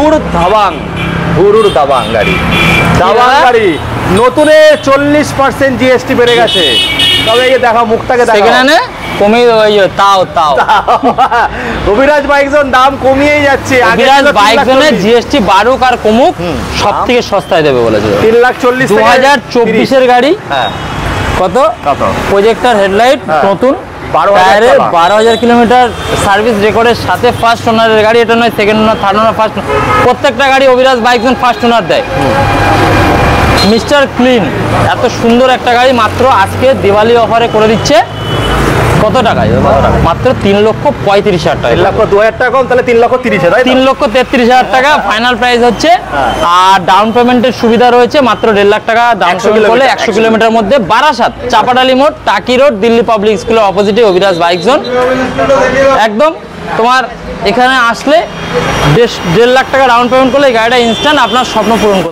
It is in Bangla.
ধুর ধাবাং, ধুরুর দাবাং গাড়ি, দাবাং গাড়ি নতুনে 40% জিএসটি বেড়ে গেছে। তবে এই দেখো মুখটাকে দেখো, সেখানে কমে তাও অভিরাজ বাইক জোন দাম কমিয়েই যাচ্ছে। অভিরাজ বাইক জোনে জিএসটি বাড়ুক আর কমুক, সব থেকে সস্তায় দেবে বলেছে। 3,40,000 2024 এর গাড়ি। হ্যাঁ কত প্রজেক্টর হেডলাইট নতুন, 12,000 কিলোমিটার সার্ভিস রেকর্ডের সাথে ফার্স্ট ওনারের গাড়ি। এটা নয় second owner, third owner, first, প্রত্যেকটা গাড়ি Abhiraj bike zone first owner দেয়। মিস্টার ক্লিন, এত সুন্দর একটা গাড়ি মাত্র আজকে দিওয়ালি অফারে করে দিচ্ছে। কত টাকায়? মাত্র 3,35,000 টাকা। 3,02,000 টাকা কম, তাহলে 3,30,000, 3,33,000 টাকা ফাইনাল প্রাইস হচ্ছে। আর ডাউন পেমেন্টের সুবিধা রয়েছে, মাত্র 1.5 লাখ টাকা ডাউন পেমেন্ট করলে 100 কিলোমিটার মধ্যে বারাসাত চাপাডালি মোড়, টাকি রোড, দিল্লি পাবলিক স্কুলের অপোজিটে অভিরাজ বাইক জোন। একদম তোমার এখানে আসলে 1.5 লাখ টাকা ডাউন পেমেন্ট করলে এই গাড়িটা ইনস্ট্যান্ট আপনার স্বপ্ন পূরণ করতে।